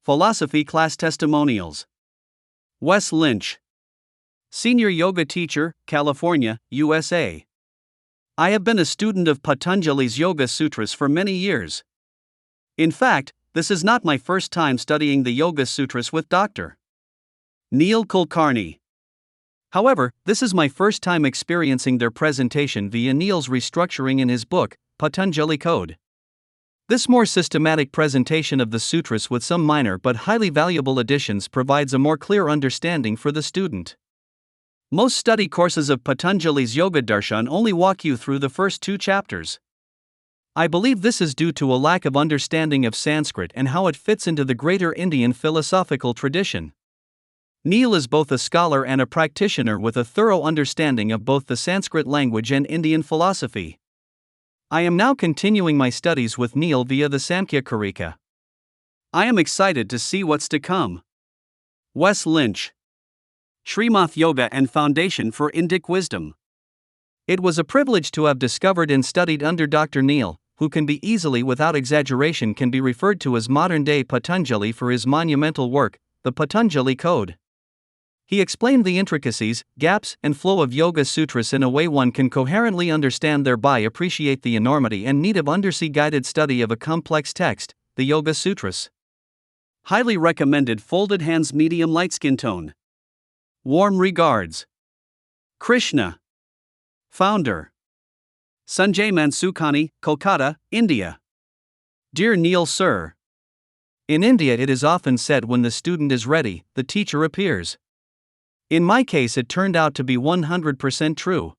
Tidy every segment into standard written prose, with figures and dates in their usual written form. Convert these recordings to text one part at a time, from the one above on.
Philosophy Class Testimonials. Wes Lynch. Senior Yoga Teacher, California, USA. I have been a student of Patanjali's Yoga Sutras for many years. In fact, this is not my first time studying the Yoga Sutras with Dr. Neil Kulkarni. However, this is my first time experiencing their presentation via Neil's restructuring in his book, Patanjali Code. This more systematic presentation of the sutras with some minor but highly valuable additions provides a more clear understanding for the student. Most study courses of Patanjali's Yoga Darshan only walk you through the first 2 chapters. I believe this is due to a lack of understanding of Sanskrit and how it fits into the greater Indian philosophical tradition. Neil is both a scholar and a practitioner with a thorough understanding of both the Sanskrit language and Indian philosophy. I am now continuing my studies with Neil via the Samkhya Karika. I am excited to see what's to come. Wes Lynch. Srimath Yoga and Foundation for Indic Wisdom. It was a privilege to have discovered and studied under Dr. Neil, who can be easily without exaggeration can be referred to as modern-day Patanjali for his monumental work, the Patanjali Code. He explained the intricacies, gaps, and flow of Yoga Sutras in a way one can coherently understand, thereby appreciate the enormity and need of undersea guided study of a complex text, the Yoga Sutras. Highly recommended. Folded hands, medium light skin tone. Warm regards. Krishna. Founder. Sanjay Mansukhani, Kolkata, India. Dear Neil Sir. In India it is often said when the student is ready, the teacher appears. In my case it turned out to be 100% true.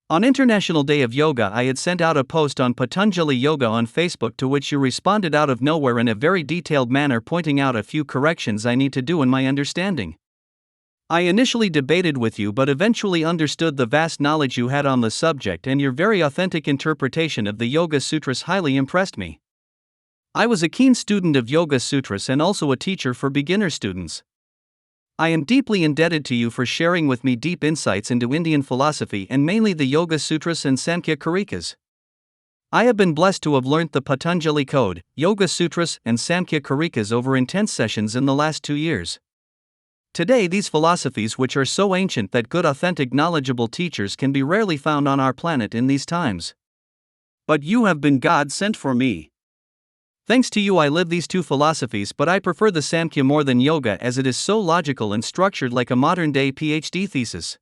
On International Day of Yoga I had sent out a post on Patanjali Yoga on Facebook, to which you responded out of nowhere in a very detailed manner, pointing out a few corrections I need to do in my understanding. I initially debated with you but eventually understood the vast knowledge you had on the subject, and your very authentic interpretation of the Yoga Sutras highly impressed me. I was a keen student of Yoga Sutras and also a teacher for beginner students. I am deeply indebted to you for sharing with me deep insights into Indian philosophy and mainly the Yoga Sutras and Samkhya Karikas. I have been blessed to have learnt the Patanjali Code, Yoga Sutras, and Samkhya Karikas over intense sessions in the last 2 years. Today these philosophies, which are so ancient that good authentic knowledgeable teachers can be rarely found on our planet in these times. But you have been God sent for me. Thanks to you I live these 2 philosophies, but I prefer the Samkhya more than Yoga as it is so logical and structured like a modern-day PhD thesis.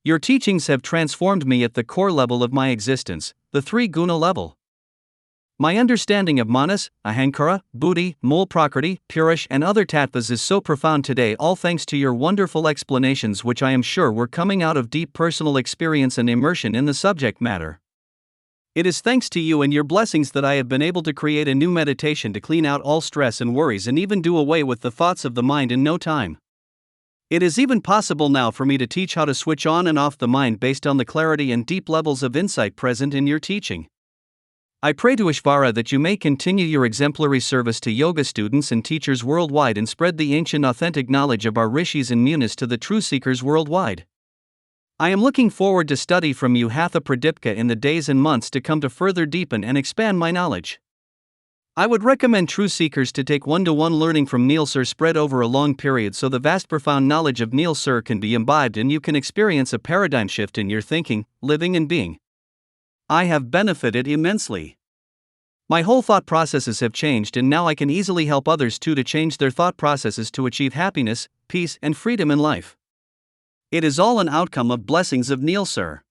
Your teachings have transformed me at the core level of my existence, the 3 guna level. My understanding of manas, ahankara, buddhi, mool prakriti, purush and other tattvas is so profound today, all thanks to your wonderful explanations, which I am sure were coming out of deep personal experience and immersion in the subject matter. It is thanks to you and your blessings that I have been able to create a new meditation to clean out all stress and worries and even do away with the thoughts of the mind in no time. It is even possible now for me to teach how to switch on and off the mind based on the clarity and deep levels of insight present in your teaching. I pray to Ishvara that you may continue your exemplary service to yoga students and teachers worldwide and spread the ancient authentic knowledge of our rishis and munis to the true seekers worldwide. I am looking forward to study from you Hatha Pradipka in the days and months to come to further deepen and expand my knowledge. I would recommend true seekers to take one-to-one learning from Neil Sir spread over a long period, so the vast profound knowledge of Neil Sir can be imbibed and you can experience a paradigm shift in your thinking, living and being. I have benefited immensely. My whole thought processes have changed, and now I can easily help others too to change their thought processes to achieve happiness, peace and freedom in life. It is all an outcome of blessings of Neil Sir.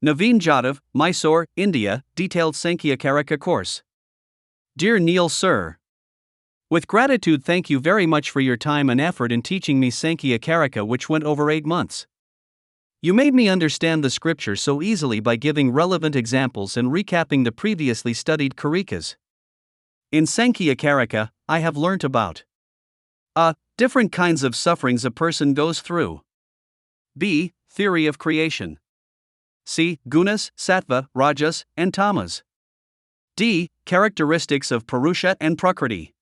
Naveen Jadhav, Mysore, India, detailed Sankhya Karika course. Dear Neil Sir. With gratitude, thank you very much for your time and effort in teaching me Sankhya Karika, which went over 8 months. You made me understand the scripture so easily by giving relevant examples and recapping the previously studied Karikas. In Sankhya Karika, I have learnt about a. Different kinds of sufferings a person goes through. B. Theory of creation. C. Gunas, Sattva, Rajas, and Tamas. D. Characteristics of Purusha and Prakriti.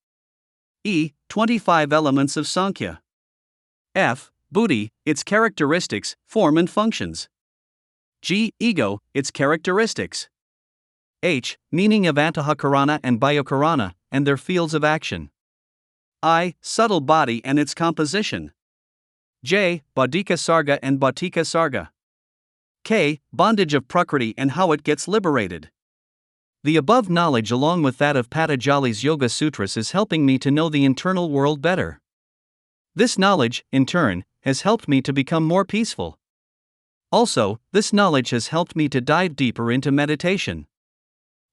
E. 25 elements of Sankhya. F. Buddhi, its characteristics, form and functions. G. Ego, its characteristics. H. Meaning of Antahakarana and Bhayakarana, and their fields of action. I. Subtle body and its composition. J. Bauddhika Sarga and Bautika Sarga. K. Bondage of Prakriti and how it gets liberated. The above knowledge, along with that of Patanjali's Yoga Sutras, is helping me to know the internal world better. This knowledge, in turn, has helped me to become more peaceful. Also, this knowledge has helped me to dive deeper into meditation.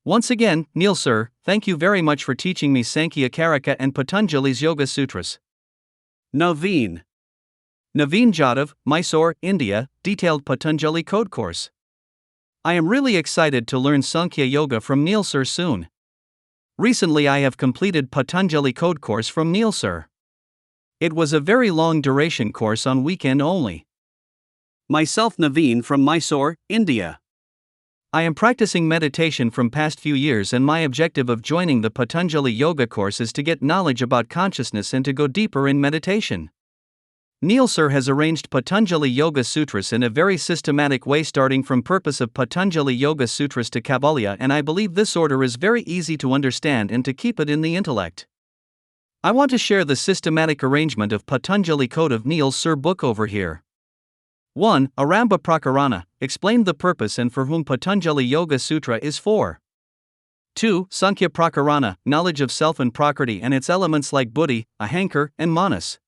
Once again, Neil sir, thank you very much for teaching me Sankhya Karika and Patanjali's Yoga Sutras. Naveen Jadhav, Mysore, India, detailed Patanjali Code Course. I am really excited to learn Sankhya Yoga from Neil sir soon. Recently I have completed Patanjali Code Course from Neil sir. It was a very long duration course on weekend only. Myself Naveen from Mysore, India. I am practicing meditation from past few years, and my objective of joining the Patanjali Yoga course is to get knowledge about consciousness and to go deeper in meditation. Neil sir has arranged Patanjali Yoga Sutras in a very systematic way, starting from purpose of Patanjali Yoga Sutras to Kaivalya, and I believe this order is very easy to understand and to keep it in the intellect. I want to share the systematic arrangement of Patanjali Code of Neil sir book over here. 1. Arambha Prakarana, explained the purpose and for whom Patanjali Yoga Sutra is for. 2. Sankhya Prakarana, knowledge of self and prakriti and its elements like buddhi, ahankar, and manas.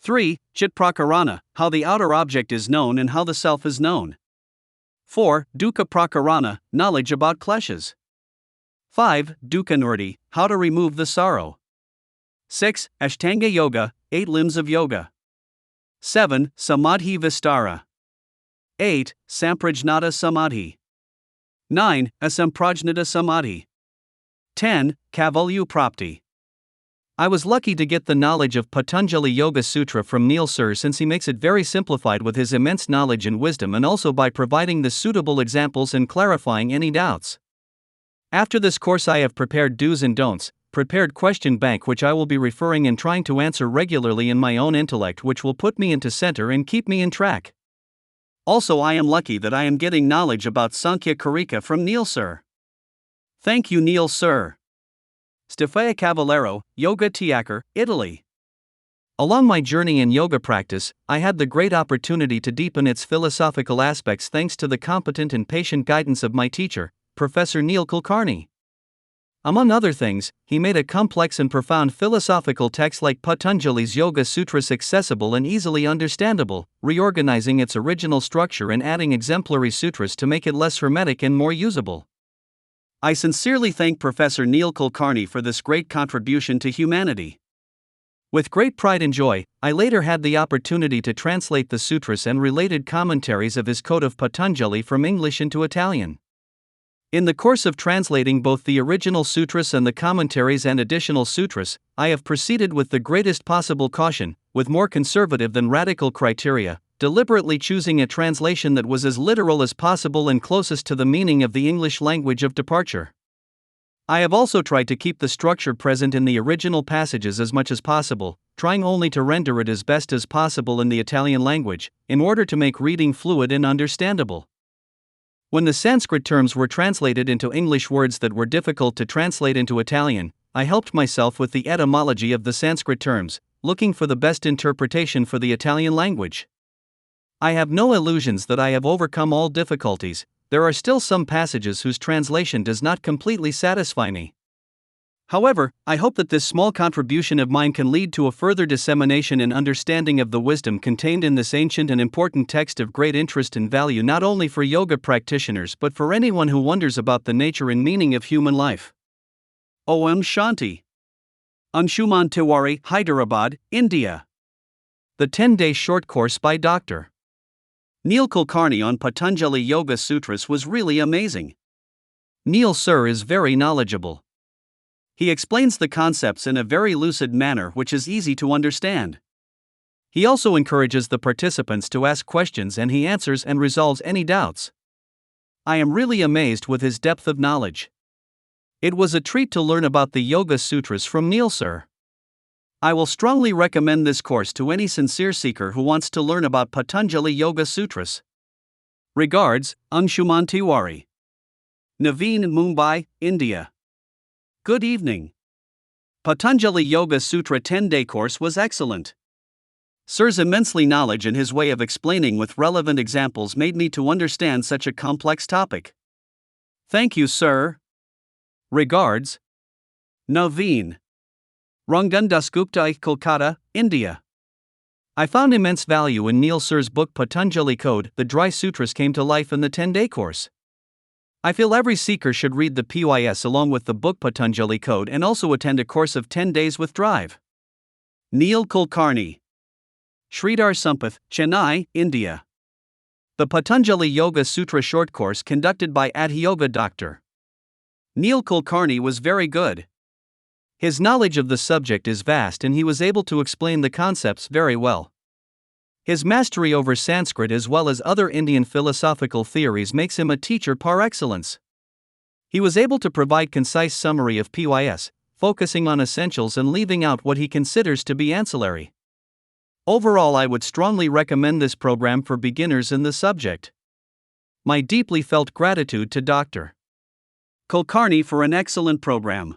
3. Chit Prakarana, how the outer object is known and how the self is known. 4. Dukkha Prakarana, knowledge about kleshas. 5. Dukkha Nurti, how to remove the sorrow. 6. Ashtanga Yoga, 8 limbs of yoga. 7. Samadhi Vistara. 8. Samprajnata Samadhi. 9. Asamprajnata Samadhi. 10. Kaivalya Prapti. I was lucky to get the knowledge of Patanjali Yoga Sutra from Neil sir, since he makes it very simplified with his immense knowledge and wisdom, and also by providing the suitable examples and clarifying any doubts. After this course I have prepared do's and don'ts, prepared question bank which I will be referring and trying to answer regularly in my own intellect, which will put me into center and keep me in track. Also I am lucky that I am getting knowledge about Sankhya Karika from Neil sir. Thank you Neil sir. Stefania Cavallero, Yoga Tiacre, Italy. Along my journey in yoga practice, I had the great opportunity to deepen its philosophical aspects thanks to the competent and patient guidance of my teacher, Professor Neil Kulkarni. Among other things, he made a complex and profound philosophical text like Patanjali's Yoga Sutras accessible and easily understandable, reorganizing its original structure and adding exemplary sutras to make it less hermetic and more usable. I sincerely thank Professor Neil Kulkarni for this great contribution to humanity. With great pride and joy, I later had the opportunity to translate the sutras and related commentaries of his Code of Patanjali from English into Italian. In the course of translating both the original sutras and the commentaries and additional sutras, I have proceeded with the greatest possible caution, with more conservative than radical criteria, deliberately choosing a translation that was as literal as possible and closest to the meaning of the English language of departure. I have also tried to keep the structure present in the original passages as much as possible, trying only to render it as best as possible in the Italian language, in order to make reading fluid and understandable. When the Sanskrit terms were translated into English words that were difficult to translate into Italian, I helped myself with the etymology of the Sanskrit terms, looking for the best interpretation for the Italian language. I have no illusions that I have overcome all difficulties. There are still some passages whose translation does not completely satisfy me. However, I hope that this small contribution of mine can lead to a further dissemination and understanding of the wisdom contained in this ancient and important text of great interest and value not only for yoga practitioners but for anyone who wonders about the nature and meaning of human life. Om Shanti. Anshuman Tiwari, Hyderabad, India. The 10-day short course by Dr. Neil Kulkarni on Patanjali Yoga Sutras was really amazing. Neil sir is very knowledgeable. He explains the concepts in a very lucid manner which is easy to understand. He also encourages the participants to ask questions and he answers and resolves any doubts. I am really amazed with his depth of knowledge. It was a treat to learn about the Yoga Sutras from Neil sir. I will strongly recommend this course to any sincere seeker who wants to learn about Patanjali Yoga Sutras. Regards, Anshuman Tiwari. Naveen, Mumbai, India. Good evening. Patanjali Yoga Sutra 10-day course was excellent. Sir's immensely knowledge and his way of explaining with relevant examples made me to understand such a complex topic. Thank you, sir. Regards, Naveen. Rangan Dasgupta, Kolkata, India. I found immense value in Neil Sir's book Patanjali Code. The Dry Sutras came to life in the 10-day course. I feel every seeker should read the PYS along with the book Patanjali Code and also attend a course of 10 days with Drive. Neil Kulkarni. Sridhar Sampath, Chennai, India. The Patanjali Yoga Sutra short course conducted by Adiyoga Dr. Neil Kulkarni was very good. His knowledge of the subject is vast and he was able to explain the concepts very well. His mastery over Sanskrit as well as other Indian philosophical theories makes him a teacher par excellence. He was able to provide concise summary of PYS, focusing on essentials and leaving out what he considers to be ancillary. Overall, I would strongly recommend this program for beginners in the subject. My deeply felt gratitude to Dr. Kulkarni for an excellent program.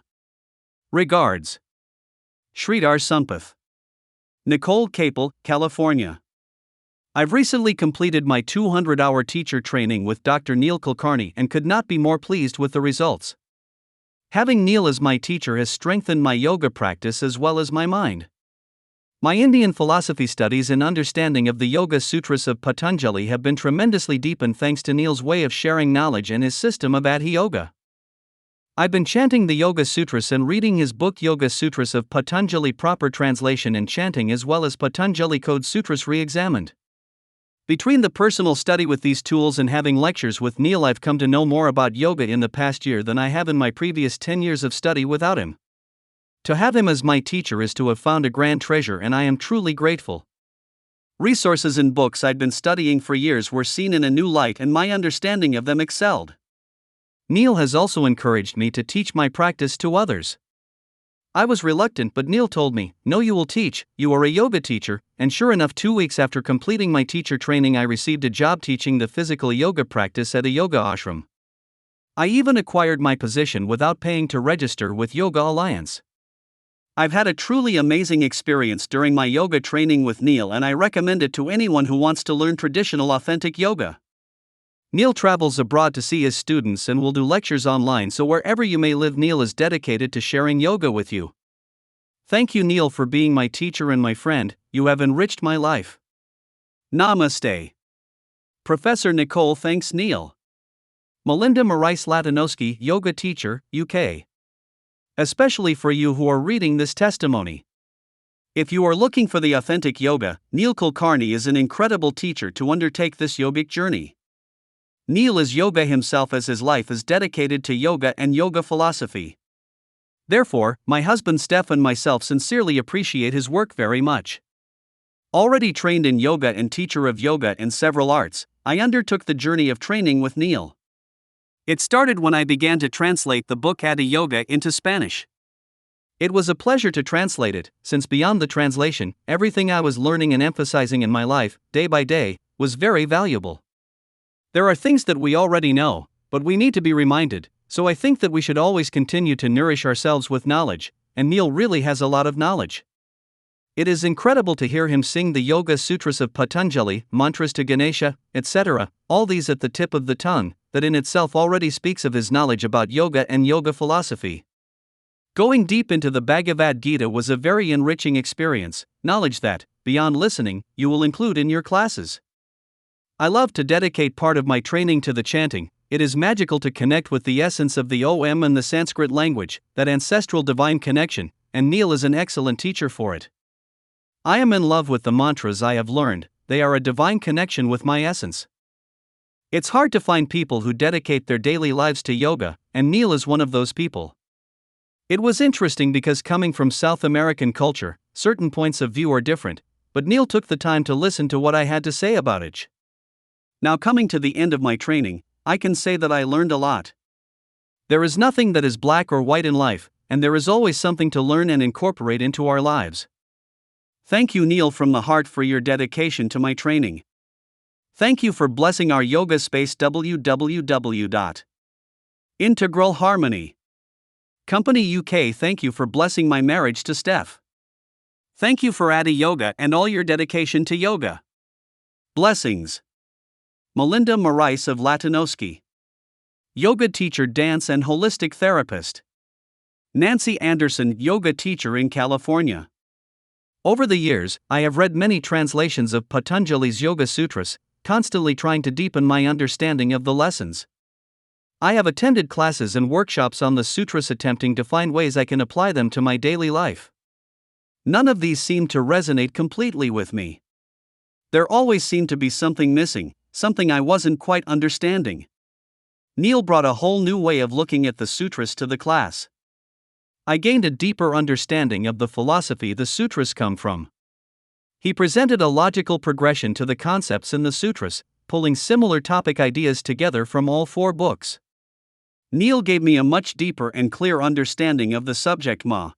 Regards, Sridhar Sampath. Nicole Capel, California. I've recently completed my 200-hour teacher training with Dr. Neil Kulkarni and could not be more pleased with the results. Having Neil as my teacher has strengthened my yoga practice as well as my mind. My Indian philosophy studies and understanding of the Yoga Sutras of Patanjali have been tremendously deepened thanks to Neil's way of sharing knowledge and his system of Adiyoga. I've been chanting the Yoga Sutras and reading his book Yoga Sutras of Patanjali proper translation and chanting as well as Patanjali Code Sutras re-examined. Between the personal study with these tools and having lectures with Neil, I've come to know more about yoga in the past year than I have in my previous 10 years of study without him. To have him as my teacher is to have found a grand treasure and I am truly grateful. Resources and books I'd been studying for years were seen in a new light and my understanding of them excelled. Neil has also encouraged me to teach my practice to others. I was reluctant, but Neil told me, "No, you will teach, you are a yoga teacher," and sure enough, 2 weeks after completing my teacher training I received a job teaching the physical yoga practice at a yoga ashram. I even acquired my position without paying to register with Yoga Alliance. I've had a truly amazing experience during my yoga training with Neil and I recommend it to anyone who wants to learn traditional authentic yoga. Neil travels abroad to see his students and will do lectures online, so wherever you may live, Neil is dedicated to sharing yoga with you. Thank you, Neil, for being my teacher and my friend. You have enriched my life. Namaste. Professor Nicole thanks Neil. Melinda Maurice Latinowski, yoga teacher, UK. Especially for you who are reading this testimony. If you are looking for the authentic yoga, Neil Kulkarni is an incredible teacher to undertake this yogic journey. Neil is yoga himself as his life is dedicated to yoga and yoga philosophy. Therefore, my husband Steph and myself sincerely appreciate his work very much. Already trained in yoga and teacher of yoga and several arts, I undertook the journey of training with Neil. It started when I began to translate the book Adiyoga into Spanish. It was a pleasure to translate it, since beyond the translation, everything I was learning and emphasizing in my life, day by day, was very valuable. There are things that we already know, but we need to be reminded, so I think that we should always continue to nourish ourselves with knowledge, and Neil really has a lot of knowledge. It is incredible to hear him sing the Yoga Sutras of Patanjali, mantras to Ganesha, etc., all these at the tip of the tongue, that in itself already speaks of his knowledge about yoga and yoga philosophy. Going deep into the Bhagavad Gita was a very enriching experience, knowledge that, beyond listening, you will include in your classes. I love to dedicate part of my training to the chanting. It is magical to connect with the essence of the Om and the Sanskrit language, that ancestral divine connection, and Neil is an excellent teacher for it. I am in love with the mantras I have learned, they are a divine connection with my essence. It's hard to find people who dedicate their daily lives to yoga, and Neil is one of those people. It was interesting because coming from South American culture, certain points of view are different, but Neil took the time to listen to what I had to say about it. Now coming to the end of my training, I can say that I learned a lot. There is nothing that is black or white in life, and there is always something to learn and incorporate into our lives. Thank you, Neil, from the heart for your dedication to my training. Thank you for blessing our yoga space www.integralharmony. Company UK, thank you for blessing my marriage to Steph. Thank you for Adi Yoga and all your dedication to yoga. Blessings. Melinda Morais of Latinoski. Yoga teacher, dance and holistic therapist. Nancy Anderson, yoga teacher in California. Over the years, I have read many translations of Patanjali's Yoga Sutras, constantly trying to deepen my understanding of the lessons. I have attended classes and workshops on the sutras, attempting to find ways I can apply them to my daily life. None of these seem to resonate completely with me. There always seemed to be something missing, something I wasn't quite understanding. Neil brought a whole new way of looking at the sutras to the class. I gained a deeper understanding of the philosophy the sutras come from. He presented a logical progression to the concepts in the sutras, pulling similar topic ideas together from all 4 books. Neil gave me a much deeper and clear understanding of the subject matter.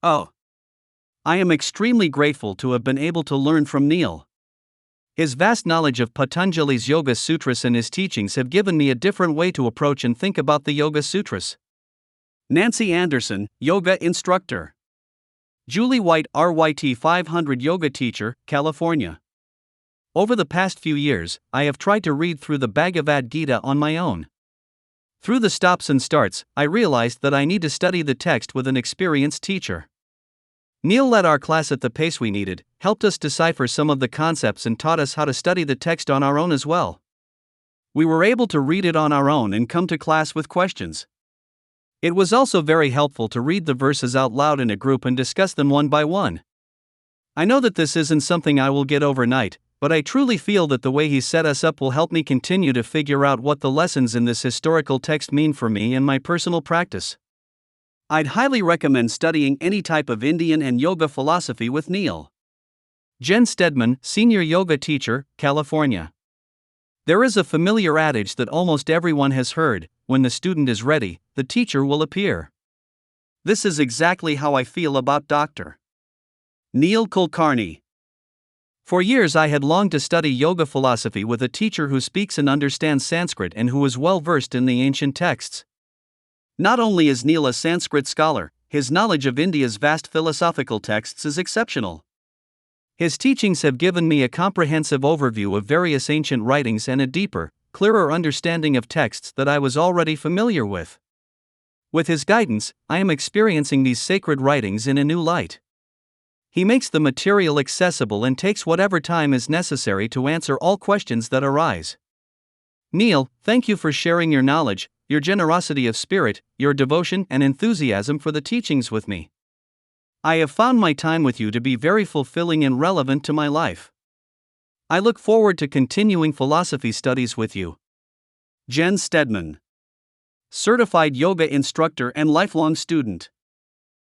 I am extremely grateful to have been able to learn from Neil. His vast knowledge of Patanjali's Yoga Sutras and his teachings have given me a different way to approach and think about the Yoga Sutras. Nancy Anderson, yoga instructor. Julie White, RYT 500 yoga teacher, California. Over the past few years, I have tried to read through the Bhagavad Gita on my own. Through the stops and starts, I realized that I need to study the text with an experienced teacher. Neil led our class at the pace we needed, helped us decipher some of the concepts, and taught us how to study the text on our own as well. We were able to read it on our own and come to class with questions. It was also very helpful to read the verses out loud in a group and discuss them one by one. I know that this isn't something I will get overnight, but I truly feel that the way he set us up will help me continue to figure out what the lessons in this historical text mean for me and my personal practice. I'd highly recommend studying any type of Indian and yoga philosophy with Neil. Jen Stedman, senior yoga teacher, California. There is a familiar adage that almost everyone has heard: when the student is ready, the teacher will appear. This is exactly how I feel about Dr. Neil Kulkarni. For years I had longed to study yoga philosophy with a teacher who speaks and understands Sanskrit and who is well versed in the ancient texts. Not only is Neil a Sanskrit scholar, his knowledge of India's vast philosophical texts is exceptional. His teachings have given me a comprehensive overview of various ancient writings and a deeper, clearer understanding of texts that I was already familiar with. With his guidance, I am experiencing these sacred writings in a new light. He makes the material accessible and takes whatever time is necessary to answer all questions that arise. Neil, thank you for sharing your knowledge, your generosity of spirit, your devotion and enthusiasm for the teachings with me. I have found my time with you to be very fulfilling and relevant to my life. I look forward to continuing philosophy studies with you. Jen Stedman. Certified yoga instructor and lifelong student.